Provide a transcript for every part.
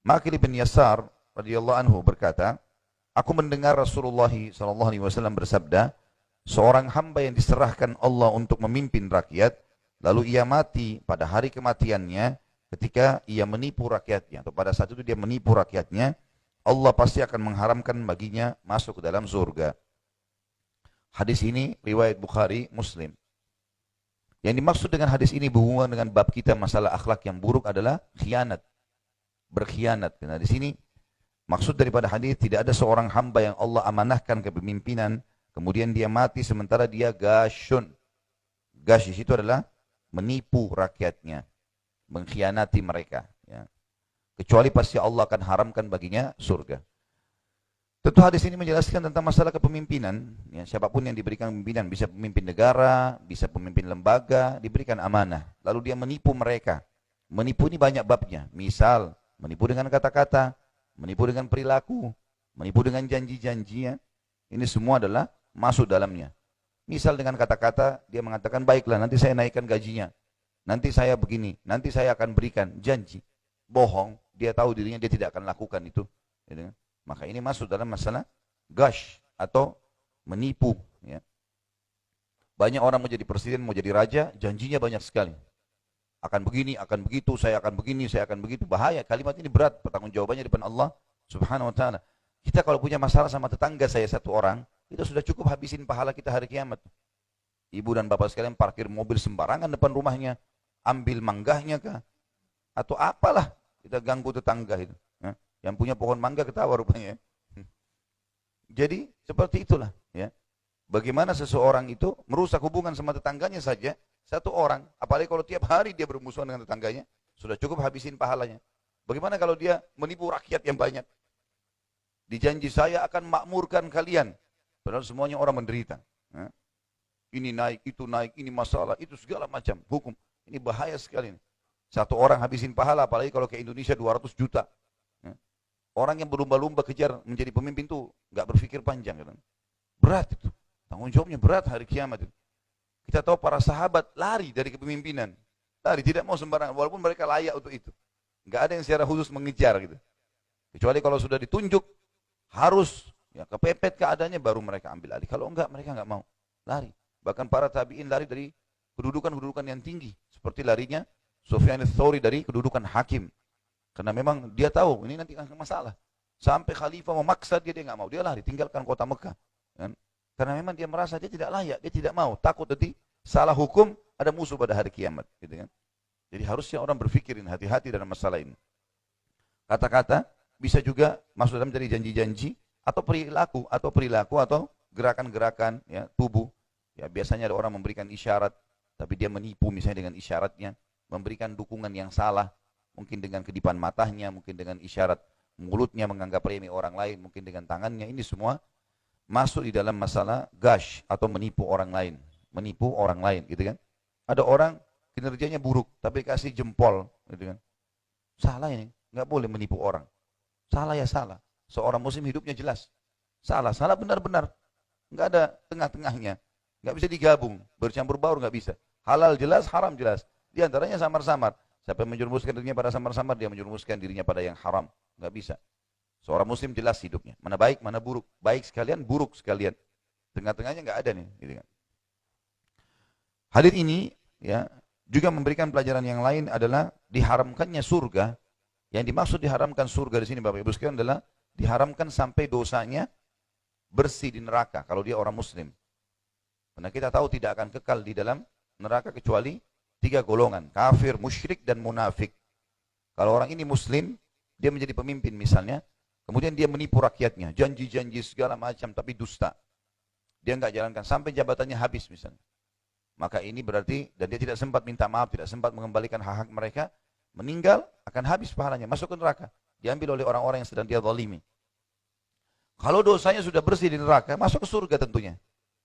Maqil bin Yasar radhiyallahu anhu berkata, aku mendengar Rasulullah SAW bersabda, seorang hamba yang diserahkan Allah untuk memimpin rakyat, lalu ia mati pada hari kematiannya ketika ia menipu rakyatnya, atau pada saat itu dia menipu rakyatnya, Allah pasti akan mengharamkan baginya masuk ke dalam surga. Hadis ini riwayat Bukhari, Muslim. Yang dimaksud dengan hadis ini berhubungan dengan bab kita masalah akhlak yang buruk adalah khianat, berkhianat. Karena di sini maksud daripada hadis, tidak ada seorang hamba yang Allah amanahkan kepemimpinan, kemudian dia mati sementara dia gasyun. Gash itu adalah menipu rakyatnya, mengkhianati mereka. Ya. Kecuali pasti Allah akan haramkan baginya surga. Tentu hadis ini menjelaskan tentang masalah kepemimpinan. Ya, siapapun yang diberikan pemimpinan, bisa pemimpin negara, bisa pemimpin lembaga, diberikan amanah. Lalu dia menipu mereka. Menipu ini banyak babnya. Misal, menipu dengan kata-kata, menipu dengan perilaku, menipu dengan janji-janji. Ya. Ini semua adalah masuk dalamnya. Misal dengan kata-kata, dia mengatakan, baiklah nanti saya naikkan gajinya. Nanti saya begini, nanti saya akan berikan janji. Bohong, dia tahu dirinya dia tidak akan lakukan itu. Ya. Maka ini masuk dalam masalah gash atau menipu. Ya. Banyak orang mau jadi presiden, mau jadi raja, janjinya banyak sekali. Akan begini, akan begitu, saya akan begini, saya akan begitu. Bahaya, kalimat ini berat, pertanggung jawabannya di depan Allah Subhanahu wa ta'ala. Kita kalau punya masalah sama tetangga saya satu orang, kita sudah cukup habisin pahala kita hari kiamat. Ibu dan bapak sekalian parkir mobil sembarangan depan rumahnya, ambil manggahnya kah? Atau apalah, kita ganggu tetangga itu. Ya. Yang punya pohon mangga ketawa rupanya. Jadi seperti itulah. Ya. Bagaimana seseorang itu merusak hubungan sama tetangganya saja, satu orang, apalagi kalau tiap hari dia bermusuhan dengan tetangganya, sudah cukup habisin pahalanya. Bagaimana kalau dia menipu rakyat yang banyak? Dijanji saya akan makmurkan kalian, padahal semuanya orang menderita. Ya. Ini naik, itu naik, ini masalah, itu segala macam hukum. Ini bahaya sekali. Satu orang habisin pahala, apalagi kalau ke Indonesia 200 juta. Ya. Orang yang berlumba-lumba kejar menjadi pemimpin itu nggak berpikir panjang, kan? Berat itu, tanggung jawabnya berat hari kiamat itu. Kita tahu para sahabat lari dari kepemimpinan, lari tidak mau sembarangan, walaupun mereka layak untuk itu. Nggak ada yang secara khusus mengejar gitu. Kecuali kalau sudah ditunjuk harus ya kepepet keadaannya baru mereka ambil alih. Kalau enggak mereka nggak mau lari. Bahkan para tabiin lari dari kedudukan-kedudukan yang tinggi, seperti larinya Sufyan ats-Tsauri dari kedudukan hakim. Karena memang dia tahu ini nanti akan masalah. Sampai khalifah memaksa dia nggak mau, dia lari tinggalkan kota Mekah. Kan? Karena memang dia merasa dia tidak layak, dia tidak mau, takut nanti salah hukum ada musuh pada hari kiamat. Gitu kan? Jadi harusnya orang berpikirin hati-hati dalam masalah ini. Kata-kata bisa juga masuk dalam dari janji-janji atau perilaku atau gerakan-gerakan ya, tubuh. Ya biasanya ada orang memberikan isyarat, tapi dia menipu misalnya dengan isyaratnya, memberikan dukungan yang salah. Mungkin dengan kedipan matanya, mungkin dengan isyarat mulutnya menganggap remeh orang lain, mungkin dengan tangannya. Ini semua masuk di dalam masalah gash atau menipu orang lain. Menipu orang lain gitu kan. Ada orang kinerjanya buruk tapi kasih jempol gitu kan. Salah ini, nggak boleh menipu orang. Salah ya salah. Seorang muslim hidupnya jelas. Salah, salah benar-benar. Nggak ada tengah-tengahnya. Nggak bisa digabung, bercampur baur nggak bisa. Halal jelas, haram jelas. Di antaranya samar-samar. Siapa yang menjerumuskan dirinya pada samar-samar, dia menjerumuskan dirinya pada yang haram. Nggak bisa. Seorang muslim jelas hidupnya. Mana baik, mana buruk. Baik sekalian, buruk sekalian. Tengah-tengahnya nggak ada nih. Gitu kan. Hadis ini ya juga memberikan pelajaran yang lain adalah diharamkannya surga. Yang dimaksud diharamkan surga di sini Bapak Ibu sekalian adalah diharamkan sampai dosanya bersih di neraka kalau dia orang muslim. Karena kita tahu tidak akan kekal di dalam neraka kecuali 3 golongan, kafir, musyrik, dan munafik. Kalau orang ini muslim, dia menjadi pemimpin misalnya, kemudian dia menipu rakyatnya, janji-janji segala macam, tapi dusta. Dia nggak jalankan, sampai jabatannya habis misalnya. Maka ini berarti, dan dia tidak sempat minta maaf, tidak sempat mengembalikan hak-hak mereka, meninggal, akan habis pahalanya, masuk ke neraka. Diambil oleh orang-orang yang sedang dia zalimi. Kalau dosanya sudah bersih di neraka, masuk ke surga tentunya.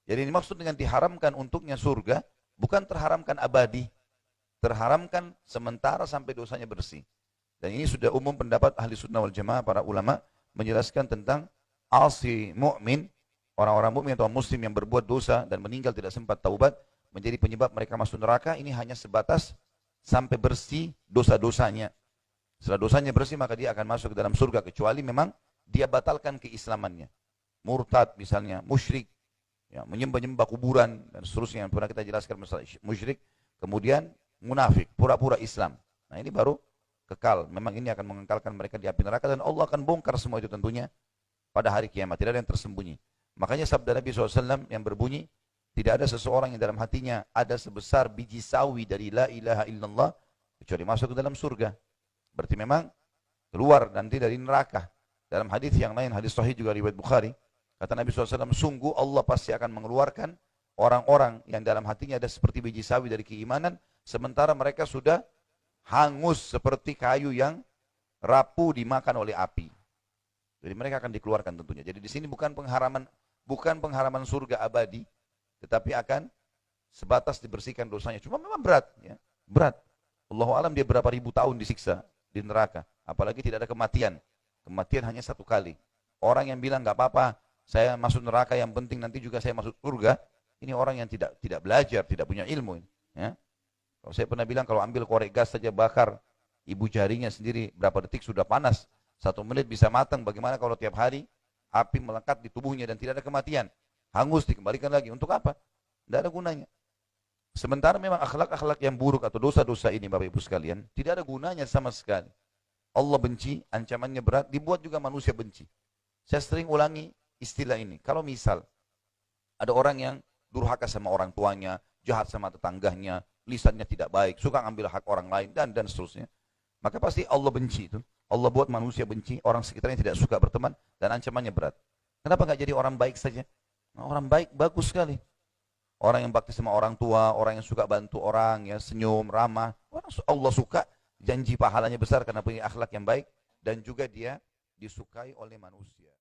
Jadi ini maksud dengan diharamkan untuknya surga, bukan terharamkan abadi, terharamkan sementara sampai dosanya bersih. Dan ini sudah umum pendapat ahli sunnah wal jamaah, para ulama menjelaskan tentang asi mu'min, orang-orang mukmin atau muslim yang berbuat dosa dan meninggal tidak sempat taubat, menjadi penyebab mereka masuk neraka, ini hanya sebatas sampai bersih dosa-dosanya. Setelah dosanya bersih maka dia akan masuk ke dalam surga kecuali memang dia batalkan keislamannya. Murtad misalnya, musyrik, ya, menyembah-nyembah kuburan dan seterusnya yang pernah kita jelaskan masalah musyrik, kemudian munafik, pura-pura Islam. Nah, ini baru kekal. Memang ini akan mengekalkan mereka di api neraka dan Allah akan bongkar semua itu tentunya pada hari kiamat. Tidak ada yang tersembunyi. Makanya sabda Nabi SAW yang berbunyi, tidak ada seseorang yang dalam hatinya ada sebesar biji sawi dari la ilaha illallah kecuali masuk ke dalam surga. Berarti memang keluar nanti dari neraka. Dalam hadis yang lain, hadis sahih juga riwayat Bukhari, kata Nabi SAW, sungguh Allah pasti akan mengeluarkan orang-orang yang dalam hatinya ada seperti biji sawi dari keimanan, sementara mereka sudah hangus seperti kayu yang rapuh dimakan oleh api. Jadi mereka akan dikeluarkan tentunya. Jadi di sini bukan pengharaman surga abadi, tetapi akan sebatas dibersihkan dosanya. Cuma memang berat, ya. Berat. Allahu alam dia berapa ribu tahun disiksa di neraka. Apalagi tidak ada kematian. Kematian hanya satu kali. Orang yang bilang nggak apa-apa, saya masuk neraka yang penting nanti juga saya masuk surga. Ini orang yang tidak belajar, tidak punya ilmu. Ya. Kalau saya pernah bilang kalau ambil korek gas saja bakar ibu jarinya sendiri berapa detik sudah panas. 1 menit bisa matang. Bagaimana kalau tiap hari api melekat di tubuhnya dan tidak ada kematian? Hangus dikembalikan lagi. Untuk apa? Tidak ada gunanya. Sementara memang akhlak-akhlak yang buruk atau dosa-dosa ini Bapak Ibu sekalian, tidak ada gunanya sama sekali. Allah benci, ancamannya berat, dibuat juga manusia benci. Saya sering ulangi istilah ini. Kalau misal ada orang yang durhaka sama orang tuanya, jahat sama tetangganya, lisannya tidak baik, suka ngambil hak orang lain, dan seterusnya. Maka pasti Allah benci itu. Allah buat manusia benci, orang sekitarnya tidak suka berteman, dan ancamannya berat. Kenapa nggak jadi orang baik saja? Nah, orang baik bagus sekali. Orang yang bakti sama orang tua, orang yang suka bantu orang, ya senyum, ramah. Allah suka, janji pahalanya besar karena punya akhlak yang baik, dan juga dia disukai oleh manusia.